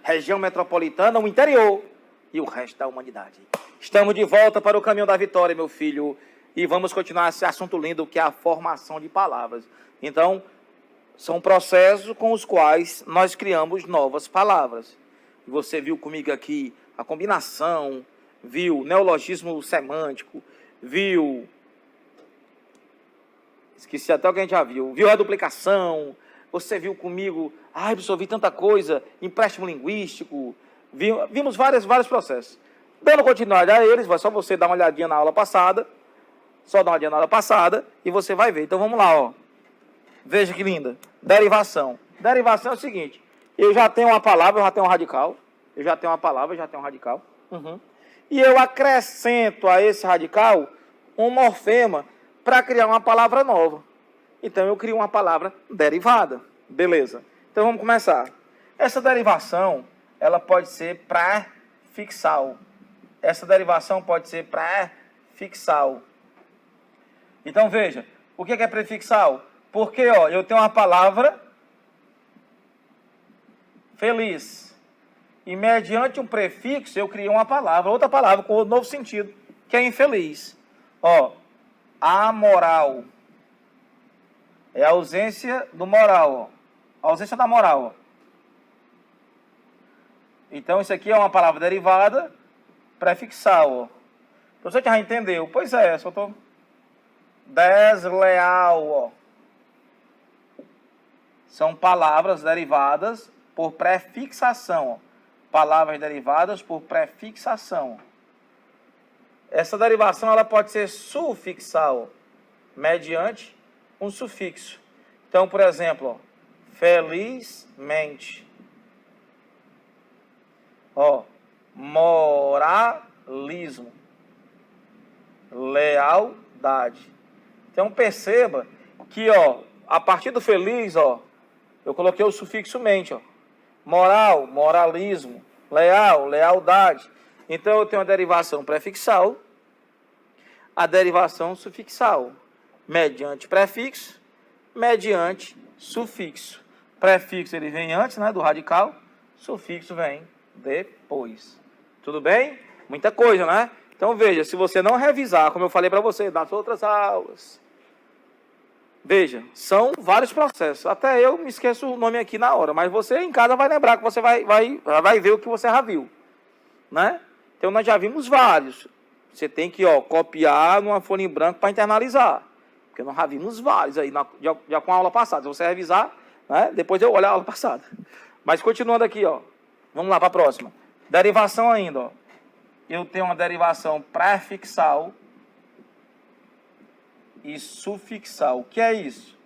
região metropolitana, o interior e o resto da humanidade. Estamos de volta para o caminho da vitória, meu filho, e vamos continuar esse assunto lindo que é a formação de palavras. Então, são processos com os quais nós criamos novas palavras. Você viu comigo aqui a combinação, viu neologismo semântico, viu... Esqueci até o que a gente já viu. Viu a duplicação, você viu comigo... Ai, professor, vi tanta coisa, empréstimo linguístico, vimos vários processos. Dando continuidade a eles, vai só você dar uma olhadinha na aula passada, e você vai ver. Então vamos lá, ó. Veja que linda. Derivação. Derivação é o seguinte, eu já tenho uma palavra, eu já tenho um radical, e eu acrescento a esse radical um morfema para criar uma palavra nova. Então eu crio uma palavra derivada. Beleza. Então vamos começar. Essa derivação, ela pode ser prefixal. Então veja, o que é prefixal? Porque ó, eu tenho uma palavra feliz. E mediante um prefixo eu crio uma palavra, outra palavra com outro novo sentido, que é infeliz. Ó, amoral. É a ausência do moral, ó. A ausência da moral, ó. Então, isso aqui é uma palavra derivada prefixal, ó. Você já entendeu? Pois é, só tô... Desleal, ó. São palavras derivadas por prefixação, ó. Palavras derivadas por prefixação. Essa derivação ela pode ser sufixal, mediante um sufixo. Então, por exemplo, ó, felizmente. Ó, moralismo. Lealdade. Então, perceba que, ó, a partir do feliz, ó, eu coloquei o sufixo mente, ó. Moral, moralismo, leal, lealdade. Então, eu tenho a derivação prefixal, a derivação sufixal, mediante prefixo, mediante sufixo. Prefixo, ele vem antes, né, do radical, sufixo vem depois. Tudo bem? Muita coisa, né? Então, veja, se você não revisar, como eu falei para você, nas outras aulas, veja, são vários processos. Até eu me esqueço o nome aqui na hora, mas você em casa vai lembrar que você vai ver o que você já viu, né? Então, nós já vimos vários. Você tem que, ó, copiar numa folha em branco para internalizar. Porque nós já vimos vários aí, já com a aula passada. Se você revisar, né, depois eu olho a aula passada. Mas continuando aqui, ó. Vamos lá para a próxima. Derivação ainda, ó. Eu tenho uma derivação prefixal e sufixal. O que é isso?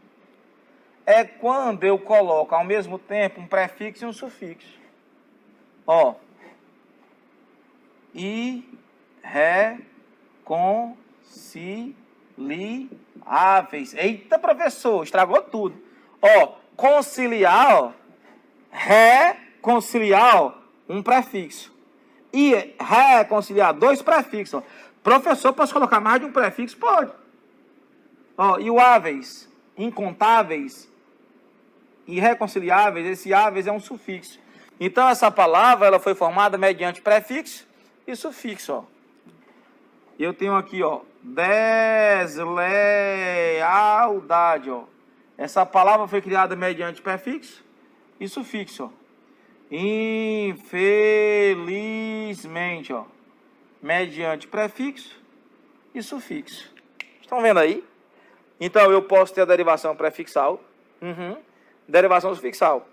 É quando eu coloco ao mesmo tempo um prefixo e um sufixo. Ó. Irreconciliáveis. Eita, professor, estragou tudo. Ó, conciliar, ó. Reconciliar, ó, um prefixo. E reconciliar, dois prefixos. Ó. Professor, posso colocar mais de um prefixo? Pode. Ó, e o áveis, incontáveis, irreconciliáveis, esse áveis é um sufixo. Então, essa palavra ela foi formada mediante prefixo e sufixo. Ó. Eu tenho aqui, ó, deslealdade. Ó. Essa palavra foi criada mediante prefixo e sufixo. Ó. Infelizmente, ó, mediante prefixo e sufixo. Estão vendo aí? Então, eu posso ter a derivação prefixal, derivação sufixal,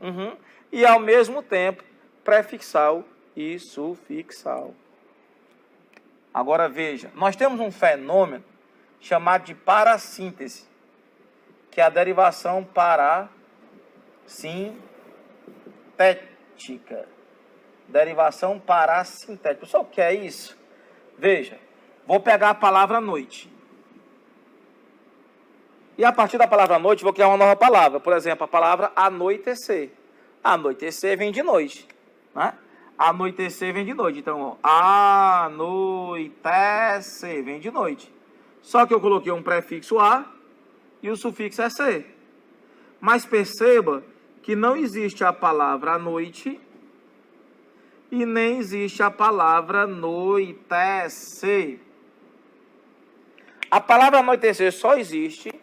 e ao mesmo tempo, prefixal e sufixal. Agora, veja, nós temos um fenômeno chamado de parassíntese, que é a derivação parassintética. Derivação parassintética. Pessoal, o que é isso? Veja, vou pegar a palavra noite. E a partir da palavra noite, vou criar uma nova palavra. Por exemplo, a palavra anoitecer. Anoitecer vem de noite, né? Anoitecer vem de noite. Então, ó, anoitecer vem de noite. Só que eu coloquei um prefixo a e o sufixo é ser. Mas perceba que não existe a palavra à noite e nem existe a palavra anoitecer. A palavra anoitecer só existe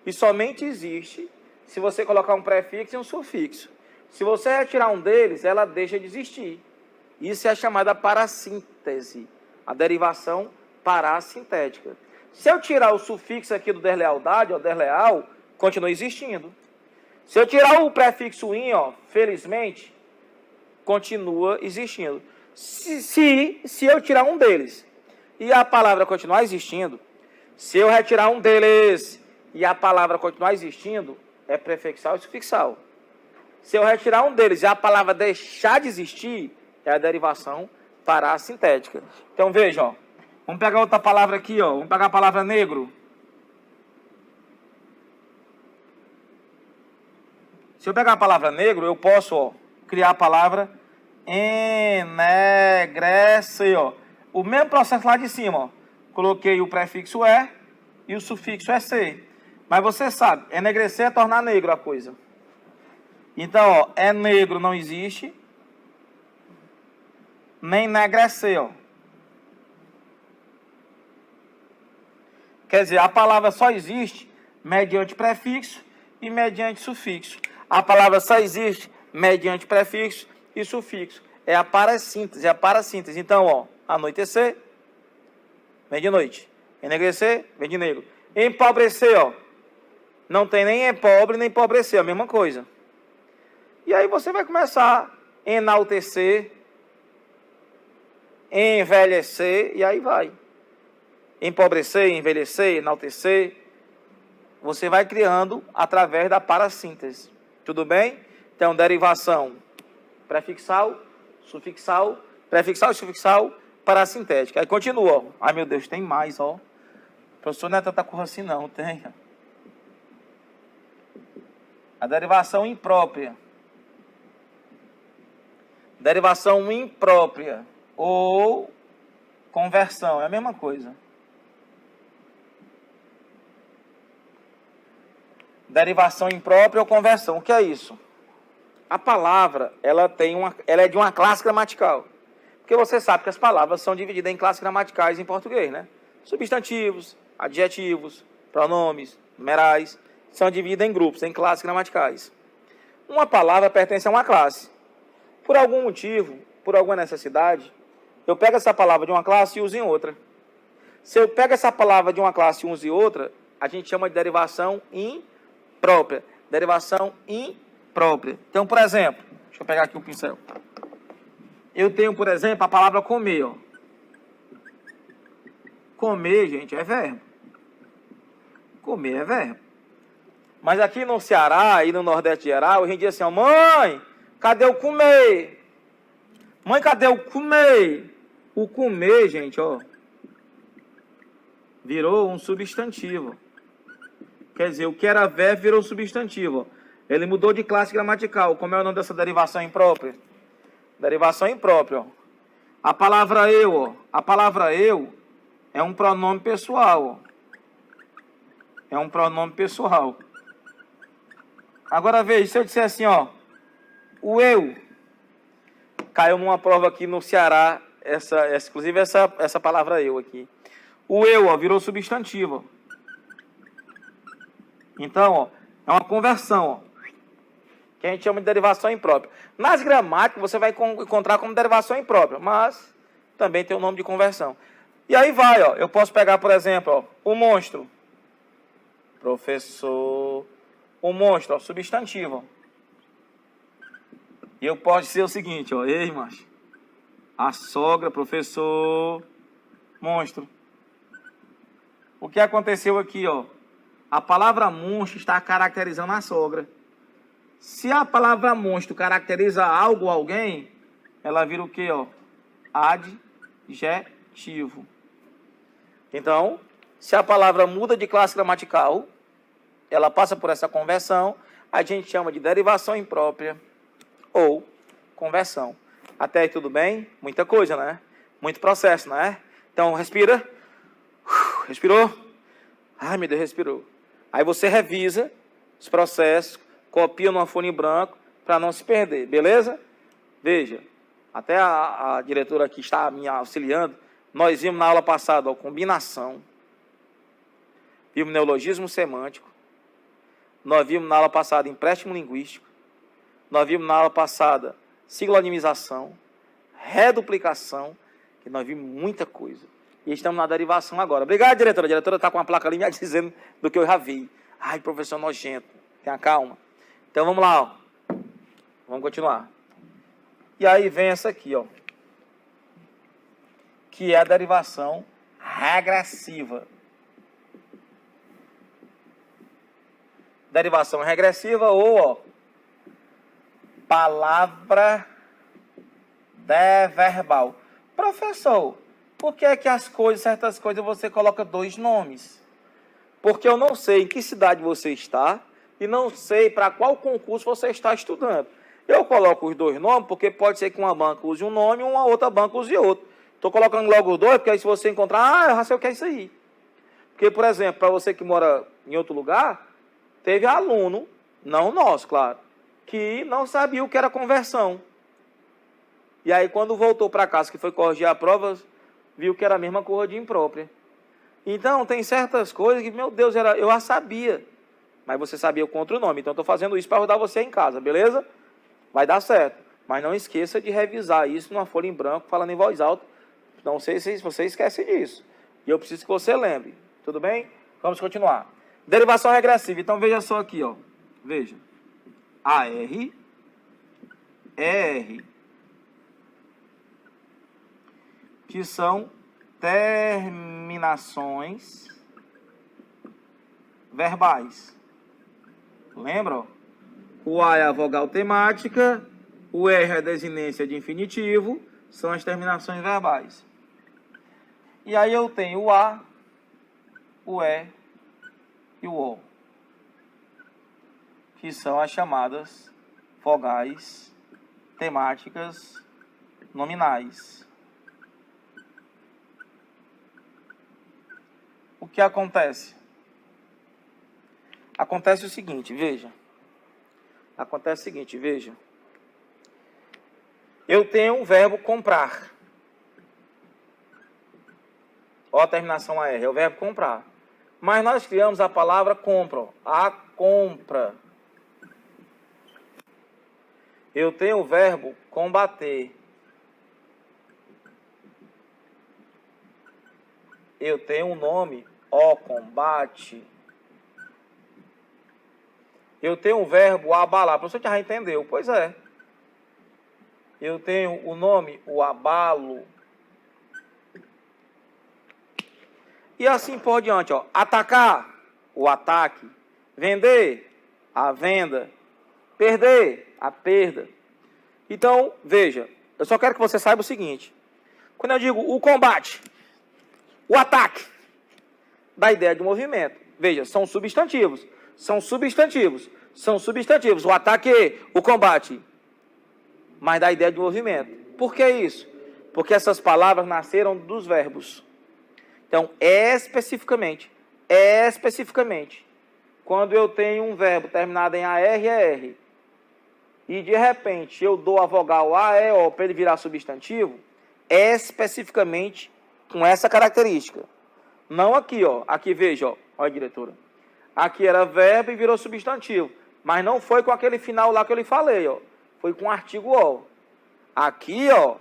e somente existe se você colocar um prefixo e um sufixo. Se você retirar um deles, ela deixa de existir. Isso é a chamada parassíntese, a derivação parassintética. Se eu tirar o sufixo aqui do deslealdade, ó, desleal, continua existindo. Se eu tirar o prefixo in, ó, felizmente, continua existindo. Se eu tirar um deles e a palavra continuar existindo, se eu retirar um deles e a palavra continuar existindo, é prefixal e sufixal. Se eu retirar um deles e a palavra deixar de existir, é a derivação parassintética. Então veja, ó, vamos pegar outra palavra aqui, ó, vamos pegar a palavra negro. Se eu pegar a palavra negro, eu posso, ó, criar a palavra enegrecer, ó. O mesmo processo lá de cima, ó. Coloquei o prefixo e o sufixo ec. Mas você sabe, enegrecer é tornar negro a coisa. Então, ó, é negro não existe, nem enegrecer, ó. Quer dizer, a palavra só existe mediante prefixo e mediante sufixo. A palavra só existe mediante prefixo e sufixo. É a parassíntese, Então, ó, anoitecer, vem de noite. Enegrecer, vem de negro. Empobrecer, ó, não tem nem empobre nem empobrecer, a mesma coisa. E aí você vai começar a enaltecer, envelhecer, e aí vai. Empobrecer, envelhecer, enaltecer. Você vai criando através da parassíntese. Tudo bem? Então, derivação prefixal, sufixal, prefixal e sufixal, parassintética. Aí continua, ó. Ai, meu Deus, tem mais, ó. Professor, não é tanta coisa assim, não. Tem. A derivação imprópria. Derivação imprópria ou conversão, é a mesma coisa. Derivação imprópria ou conversão, o que é isso? A palavra, ela é de uma classe gramatical. Porque você sabe que as palavras são divididas em classes gramaticais em português, né? Substantivos, adjetivos, pronomes, numerais, são divididas em grupos, em classes gramaticais. Uma palavra pertence a uma classe. Por algum motivo, por alguma necessidade, eu pego essa palavra de uma classe e uso em outra. Se eu pego essa palavra de uma classe e uso em outra, a gente chama de derivação imprópria. Derivação imprópria. Então, por exemplo, deixa eu pegar aqui um pincel. Eu tenho, por exemplo, a palavra comer, ó. Comer, gente, é verbo. Comer é verbo. Mas aqui no Ceará e no Nordeste geral, a gente diz assim, ó, mãe, cadê o comer? Mãe, cadê o comer? O comer, gente, ó, virou um substantivo. Quer dizer, o que era verbo virou substantivo. Ó. Ele mudou de classe gramatical. Como é o nome dessa derivação imprópria? Derivação imprópria, ó. A palavra eu, ó. A palavra eu é um pronome pessoal, ó. É um pronome pessoal. Agora veja, se eu disser assim, ó, o eu, caiu numa prova aqui no Ceará, inclusive essa palavra eu aqui. O eu, ó, virou substantivo. Então, ó, é uma conversão, ó, que a gente chama de derivação imprópria. Nas gramáticas você vai encontrar como derivação imprópria, mas também tem o nome de conversão. E aí vai, ó, eu posso pegar, por exemplo, ó, o monstro. Professor, o monstro, ó, substantivo. E eu posso dizer o seguinte, ó, ei, macho, a sogra, professor, monstro. O que aconteceu aqui, ó? A palavra monstro está caracterizando a sogra. Se a palavra monstro caracteriza algo ou alguém, ela vira o quê, ó? Adjetivo. Então, se a palavra muda de classe gramatical, ela passa por essa conversão, a gente chama de derivação imprópria ou conversão. Até aí tudo bem? Muita coisa, né? Muito processo, né? Então, respira. Respirou? Ai, meu Deus, respirou. Aí você revisa os processos, copia numa folha em branco para não se perder, beleza? Veja, Até a diretora que está me auxiliando, nós vimos na aula passada, ó, combinação, vimos neologismo semântico, nós vimos na aula passada empréstimo linguístico, nós vimos na aula passada sinonimização, reduplicação, que nós vimos muita coisa. E estamos na derivação agora. Obrigado, diretora. A diretora está com uma placa ali me dizendo do que eu já vi. Ai, professor nojento. Tenha calma. Então, vamos lá, ó. Vamos continuar. E aí vem essa aqui, ó. Que é a derivação regressiva. Derivação regressiva ou, ó, palavra deverbal. Professor, por que é que certas coisas você coloca 2 nomes? Porque eu não sei em que cidade você está e não sei para qual concurso você está estudando. Eu coloco os 2 nomes porque pode ser que uma banca use um nome e uma outra banca use outro. Estou colocando logo os 2 porque aí se você encontrar, eu já sei o que é isso aí. Porque, por exemplo, para você que mora em outro lugar, teve aluno, não nosso, claro, que não sabia o que era conversão. E aí, quando voltou para casa, que foi corrigir a prova, viu que era a mesma coisa de imprópria. Então, tem certas coisas que, meu Deus, eu já sabia. Mas você sabia com outro nome. Então, estou fazendo isso para ajudar você em casa, beleza? Vai dar certo. Mas não esqueça de revisar isso numa folha em branco, falando em voz alta. Não sei se você esquece disso. E eu preciso que você lembre. Tudo bem? Vamos continuar. Derivação regressiva. Então, veja só aqui, ó. Veja. AR, ER, que são terminações verbais. Lembra? Ó? O A é a vogal temática, o R é a desinência de infinitivo, são as terminações verbais. E aí eu tenho o A, o E e o O, que são as chamadas vogais temáticas nominais. O que acontece? Acontece o seguinte, veja. Acontece o seguinte, veja. Eu tenho um verbo comprar. Ó, a terminação AR, é o verbo comprar. Mas nós criamos a palavra compra, ó, a compra. Eu tenho o verbo combater. Eu tenho um nome, ó, combate. Eu tenho o verbo abalar. Professor, já entendeu? Pois é. Eu tenho o nome, o abalo. E assim por diante, ó. Atacar, o ataque. Vender, a venda. Perder, a perda. Então, veja, eu só quero que você saiba o seguinte. Quando eu digo o combate, o ataque, dá ideia de movimento. Veja, são substantivos. São substantivos. São substantivos. O ataque, o combate. Mas dá ideia de movimento. Por que isso? Porque essas palavras nasceram dos verbos. Então, especificamente, quando eu tenho um verbo terminado em AR, ER, e de repente eu dou a vogal A, E, O para ele virar substantivo, especificamente com essa característica. Não aqui, ó. Aqui, veja, ó. Olha, diretora. Aqui era verbo e virou substantivo. Mas não foi com aquele final lá que eu lhe falei, ó. Foi com o artigo O. Aqui, ó.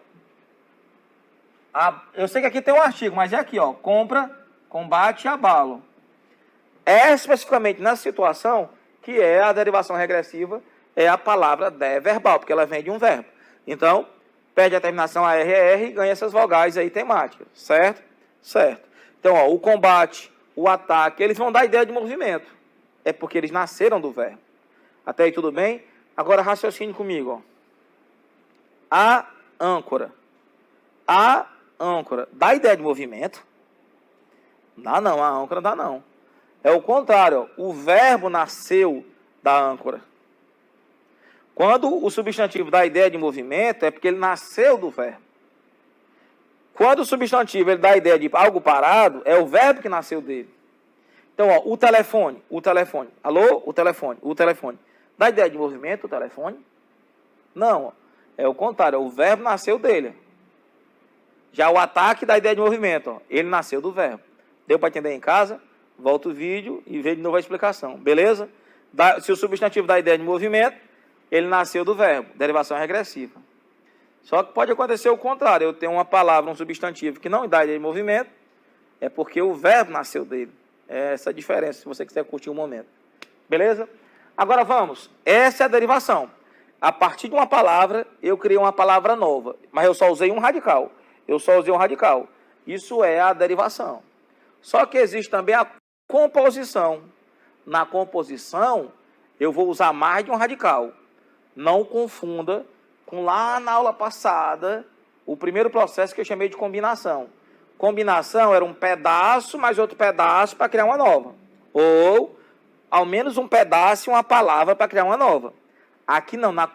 Eu sei que aqui tem um artigo, mas é aqui, ó. Compra, combate e abalo. É especificamente nessa situação que é a derivação regressiva, é a palavra verbal, porque ela vem de um verbo. Então, perde a terminação AR, ER e ganha essas vogais aí temáticas. Certo? Certo. Então, ó, o combate, o ataque, eles vão dar ideia de movimento. É porque eles nasceram do verbo. Até aí tudo bem? Agora raciocine comigo, ó. A âncora. A âncora dá ideia de movimento? Dá não, a âncora dá não. É o contrário, ó. O verbo nasceu da âncora. Quando o substantivo dá ideia de movimento, é porque ele nasceu do verbo. Quando o substantivo ele dá a ideia de algo parado, é o verbo que nasceu dele. Então, ó, o telefone. Alô? O telefone. Dá ideia de movimento, o telefone? Não. Ó. É o contrário, o verbo nasceu dele. Já o ataque da ideia de movimento, ó, ele nasceu do verbo. Deu para entender em casa? Volta o vídeo e vê de novo a explicação, beleza? Se o substantivo dá ideia de movimento, ele nasceu do verbo, derivação regressiva. Só que pode acontecer o contrário, eu tenho uma palavra, um substantivo que não dá ideia de movimento, é porque o verbo nasceu dele. É essa a diferença, se você quiser curtir o momento. Beleza? Agora vamos, essa é a derivação. A partir de uma palavra, eu criei uma palavra nova, mas eu só usei um radical. Isso é a derivação. Só que existe também a composição. Na composição, eu vou usar mais de um radical. Não confunda com lá na aula passada, o primeiro processo que eu chamei de combinação. Combinação era um pedaço mais outro pedaço para criar uma nova. Ou, ao menos um pedaço e uma palavra para criar uma nova. Aqui não, na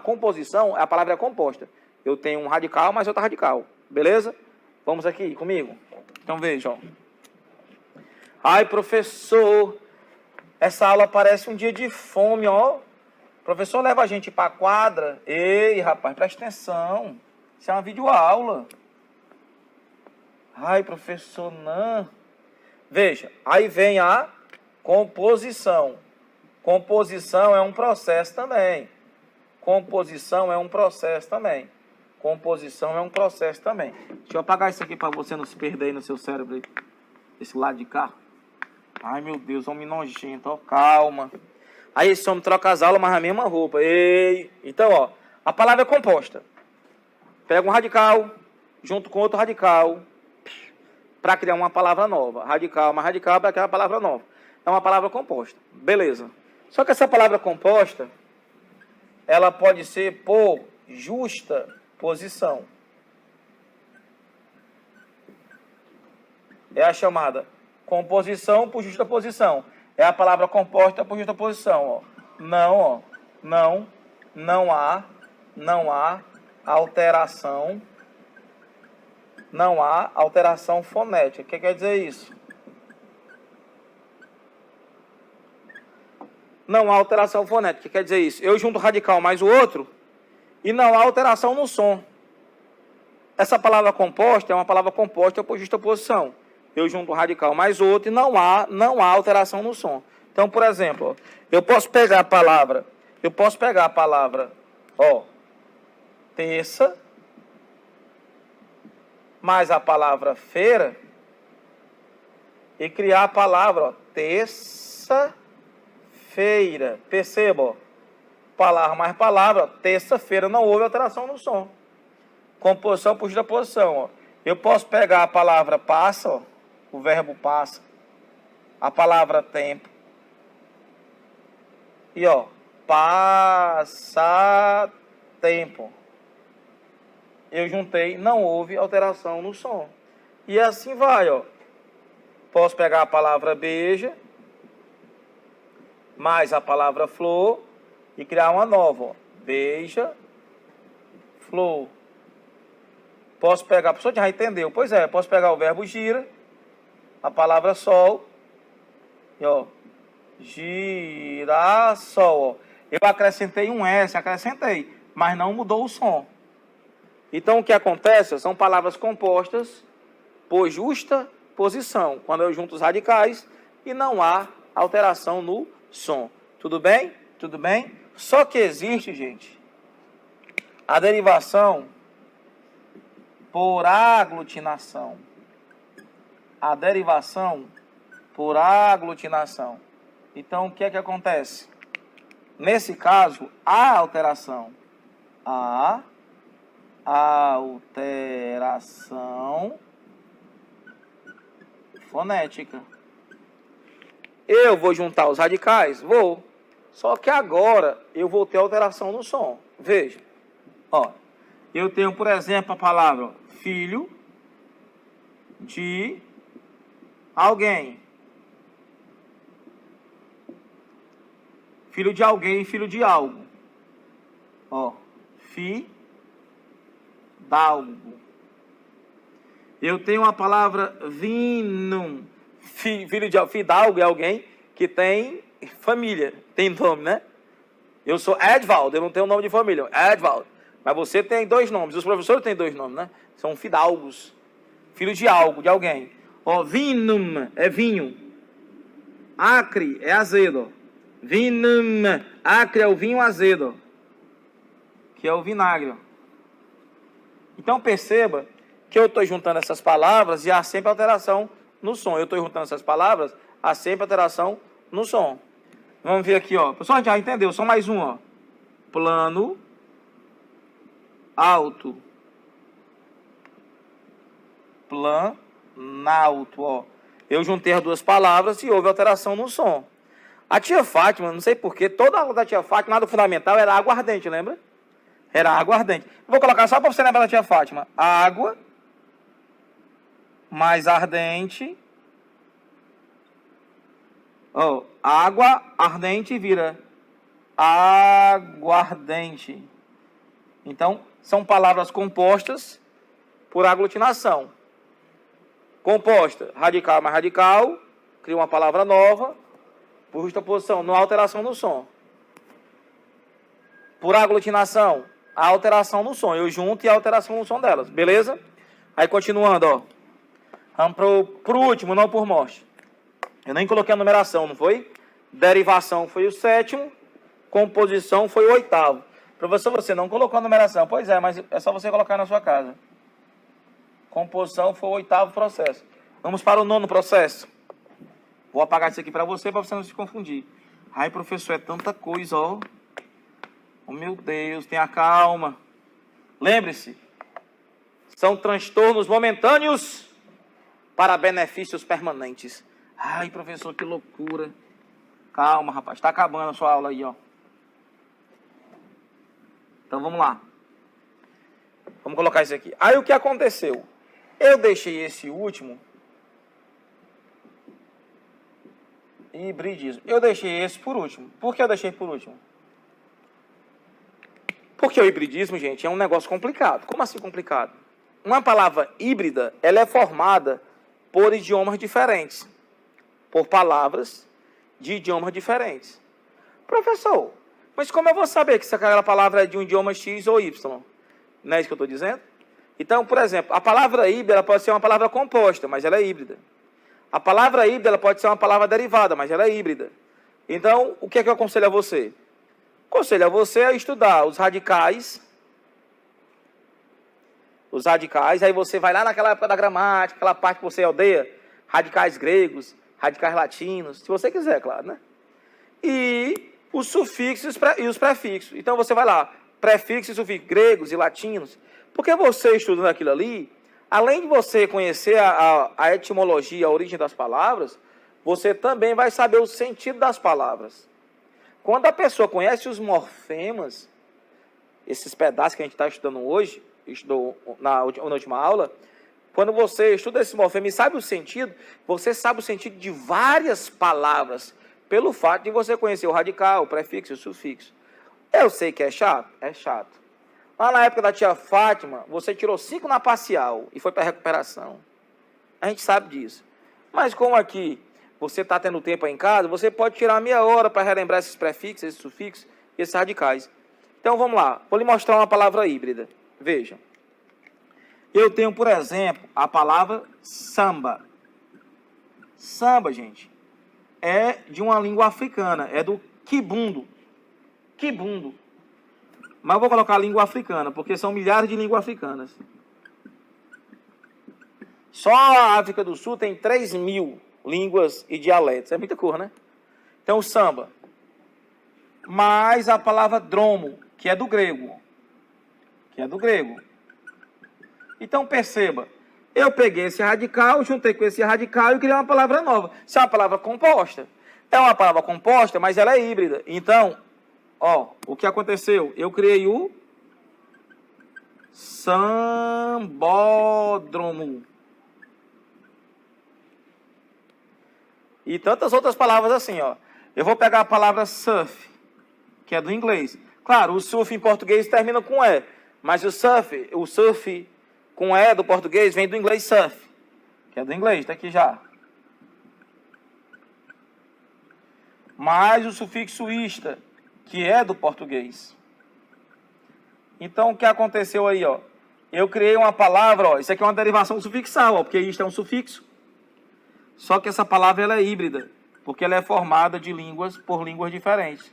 composição, a palavra é composta. Eu tenho um radical mais outro radical. Beleza? Vamos aqui comigo? Então vejam. Ai, professor, essa aula parece um dia de fome, ó. O professor leva a gente para a quadra. Ei, rapaz, presta atenção. Isso é uma videoaula. Ai, professor, não. Veja, aí vem a composição. Composição é um processo também. Composição é um processo também. Deixa eu apagar isso aqui para você não se perder aí no seu cérebro. Esse lado de cá. Ai, meu Deus, homem nojento, ó, calma. Aí esse homem troca as aulas, mas a mesma roupa. Ei. Então, ó, a palavra é composta. Pega um radical, junto com outro radical, para criar uma palavra nova. Radical mais radical para criar uma palavra nova. É uma palavra composta. Beleza. Só que essa palavra composta, ela pode ser por justa posição. É a chamada composição por justa posição. É a palavra composta por justa posição. Ó. Não há alteração. Não há alteração fonética. O que quer dizer isso? Não há alteração fonética. O que quer dizer isso? Eu junto o radical mais o outro e não há alteração no som. Essa palavra composta é uma palavra composta por justa posição. Eu junto o radical mais outro e não há alteração no som. Então, por exemplo, ó, eu posso pegar a palavra, ó, terça, mais a palavra feira, e criar a palavra, ó, terça-feira. Perceba, ó, palavra mais palavra, ó, terça-feira, não houve alteração no som. Composição por justa posição, ó. Eu posso pegar a palavra passa, ó, o verbo passa, a palavra tempo, e ó, passatempo. Eu juntei, não houve alteração no som. E assim vai, ó. Posso pegar a palavra beija, mais a palavra flor, e criar uma nova, ó. Beija, flor. Posso pegar, a pessoa já entendeu, pois é, posso pegar o verbo gira, a palavra sol, e ó, girassol, ó. Eu acrescentei um S, mas não mudou o som. Então o que acontece são palavras compostas por justa posição, quando eu junto os radicais e não há alteração no som. Tudo bem? Tudo bem? Só que existe, gente, a derivação por aglutinação. A derivação por aglutinação. Então, o que é que acontece? Nesse caso, há alteração. Há alteração fonética. Eu vou juntar os radicais? Vou. Só que agora eu vou ter alteração no som. Veja. Ó, eu tenho, por exemplo, a palavra filho de alguém. Filho de alguém, filho de algo. Ó, fidalgo. Eu tenho a palavra vinum. Filho de fidalgo é alguém que tem família, tem nome, né? Eu sou Edvaldo, eu não tenho nome de família. Edvaldo. Mas você tem 2 nomes. Os professores têm 2 nomes, né? São fidalgos. Filho de algo, de alguém. Ó, vinum é vinho. Acre é azedo. Vinum. Acre é o vinho azedo. Que é o vinagre. Então perceba que eu estou juntando essas palavras e há sempre alteração no som. Eu estou juntando essas palavras, há sempre alteração no som. Vamos ver aqui, ó. Pessoal, já entendeu? Só mais um, ó. Plano, alto, planalto, ó. Eu juntei as 2 palavras e houve alteração no som. A tia Fátima, não sei porquê, toda a aula da tia Fátima, nada fundamental, era aguardente, lembra? Era aguardente. Vou colocar só para você lembrar da tia Fátima. Água mais ardente. Ó, água ardente vira aguardente. Então, são palavras compostas por aglutinação. Composta, radical mais radical, cria uma palavra nova, por justaposição, não há alteração no som. Por aglutinação, há alteração no som. Eu junto e há alteração no som delas, beleza? Aí, continuando, ó. Vamos pro último, não por morte. Eu nem coloquei a numeração, não foi? Derivação foi o 7º, composição foi o 8º. Professor, você não colocou a numeração. Pois é, mas é só você colocar na sua casa. Composição foi o 8º processo. Vamos para o 9º processo. Vou apagar isso aqui para você não se confundir. Ai, professor, é tanta coisa, ó. Oh, meu Deus, tenha calma. Lembre-se, são transtornos momentâneos para benefícios permanentes. Ai, professor, que loucura. Calma, rapaz, está acabando a sua aula aí, ó. Então, vamos lá. Vamos colocar isso aqui. Aí, o que aconteceu? Eu deixei esse último. Hibridismo. Eu deixei esse por último. Por que eu deixei por último? Porque o hibridismo, gente, é um negócio complicado. Como assim complicado? Uma palavra híbrida, ela é formada por idiomas diferentes. Por palavras de idiomas diferentes. Professor, mas como eu vou saber que aquela palavra é de um idioma X ou Y? Não é isso que eu estou dizendo? Então, por exemplo, a palavra híbrida ela pode ser uma palavra composta, mas ela é híbrida. A palavra híbrida ela pode ser uma palavra derivada, mas ela é híbrida. Então, o que é que eu aconselho a você? Aconselho a você a estudar os radicais. Os radicais, aí você vai lá naquela época da gramática, aquela parte que você odeia, radicais gregos, radicais latinos, se você quiser, claro, né? E os sufixos e os prefixos. Então, você vai lá, prefixos e sufixos gregos e latinos, porque você estudando aquilo ali, além de você conhecer a etimologia, a origem das palavras, você também vai saber o sentido das palavras. Quando a pessoa conhece os morfemas, esses pedaços que a gente está estudando hoje, estudou na última aula, quando você estuda esse morfema e sabe o sentido, você sabe o sentido de várias palavras, pelo fato de você conhecer o radical, o prefixo e o sufixo. Eu sei que é chato? É chato. Lá na época da tia Fátima, você tirou 5 na parcial e foi para a recuperação. A gente sabe disso. Mas como aqui você está tendo tempo aí em casa, você pode tirar meia hora para relembrar esses prefixos, esses sufixos e esses radicais. Então vamos lá, vou lhe mostrar uma palavra híbrida. Veja. Eu tenho, por exemplo, a palavra samba. Samba, gente, é de uma língua africana, é do quibundo. Quibundo. Mas eu vou colocar a língua africana, porque são milhares de línguas africanas. Só a África do Sul tem 3.000 línguas e dialetos. É muita coisa, né? Então, o samba. Mais a palavra dromo, que é do grego. Então, perceba. Eu peguei esse radical, juntei com esse radical e criei uma palavra nova. Isso é uma palavra composta. É uma palavra composta, mas ela é híbrida. Então, ó, o que aconteceu? Eu criei o sambódromo. E tantas outras palavras assim, ó. Eu vou pegar a palavra surf, que é do inglês. Claro, o surf em português termina com E, mas o surf com E do português vem do inglês surf, que é do inglês, tá aqui já. Mais o sufixo ista, que é do português. Então, o que aconteceu aí, ó? Eu criei uma palavra, ó. Isso aqui é uma derivação sufixal, ó, porque isto é um sufixo. Só que essa palavra ela é híbrida, porque ela é formada de línguas por línguas diferentes.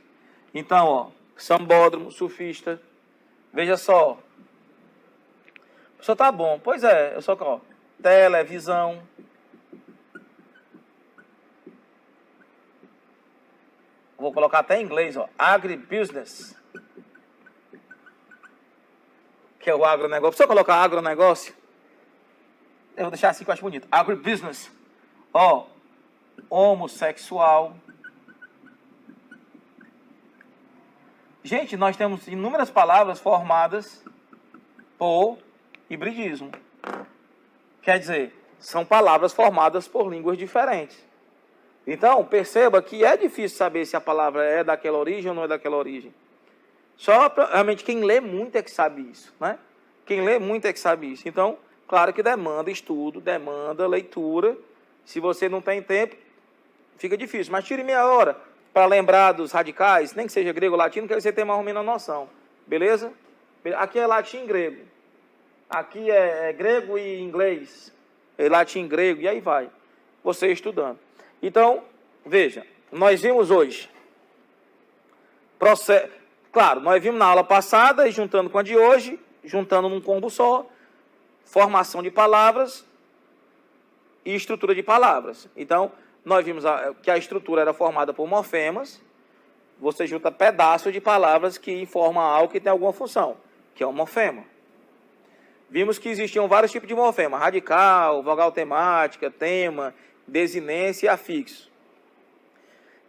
Então, ó, sambódromo, sufista. Veja só. Só tá bom. Pois é, eu só, ó, televisão. Vou colocar até em inglês, ó. Agribusiness. Que é o agronegócio. Se eu colocar agronegócio, eu vou deixar assim que eu acho bonito. Agribusiness. Ó, homossexual. Gente, nós temos inúmeras palavras formadas por hibridismo. Quer dizer, são palavras formadas por línguas diferentes. Então, perceba que é difícil saber se a palavra é daquela origem ou não é daquela origem. Só realmente quem lê muito é que sabe isso, né? Quem lê muito é que sabe isso. Então, claro que demanda estudo, demanda leitura. Se você não tem tempo, fica difícil. Mas tire meia hora para lembrar dos radicais, nem que seja grego ou latino, que você tem mais ou menos a noção. Beleza? Aqui é latim e grego. Aqui é grego e inglês. É latim e grego, e aí vai. Você estudando. Então, veja, nós vimos hoje. Claro, nós vimos na aula passada, e juntando com a de hoje, juntando num combo só, formação de palavras e estrutura de palavras. Então, nós vimos que a estrutura era formada por morfemas. Você junta pedaços de palavras que informam algo que tem alguma função, que é um morfema. Vimos que existiam vários tipos de morfema: radical, vogal temática, tema, desinência e afixo.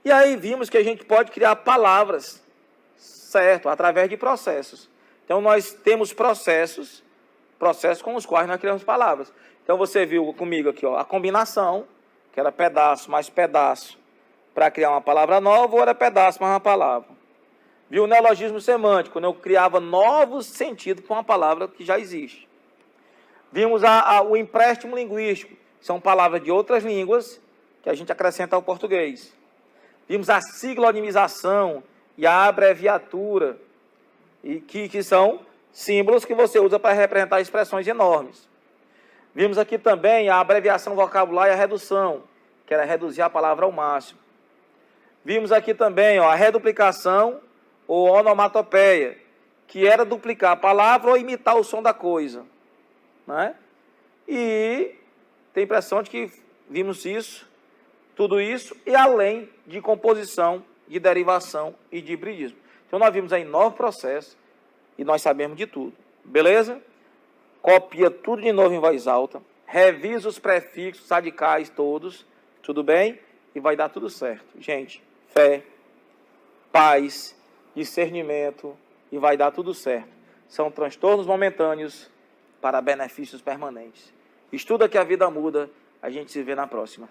E aí vimos que a gente pode criar palavras, certo, através de processos. Então, nós temos processos com os quais nós criamos palavras. Então, você viu comigo aqui, ó, a combinação, que era pedaço mais pedaço, para criar uma palavra nova, ou era pedaço mais uma palavra. Viu o neologismo semântico, quando eu criava novos sentidos para uma palavra que já existe. Vimos o empréstimo linguístico, são palavras de outras línguas que a gente acrescenta ao português. Vimos a siglonimização e a abreviatura, que são símbolos que você usa para representar expressões enormes. Vimos aqui também a abreviação vocabular e a redução, que era reduzir a palavra ao máximo. Vimos aqui também, ó, a reduplicação ou onomatopeia, que era duplicar a palavra ou imitar o som da coisa, né? E tem a impressão de que vimos isso, tudo isso, e além de composição, de derivação e de hibridismo. Então, nós vimos aí 9 processos e nós sabemos de tudo. Beleza? Copia tudo de novo em voz alta. Revisa os prefixos radicais todos. Tudo bem? E vai dar tudo certo. Gente, fé, paz, discernimento e vai dar tudo certo. São transtornos momentâneos para benefícios permanentes. Estuda que a vida muda. A gente se vê na próxima.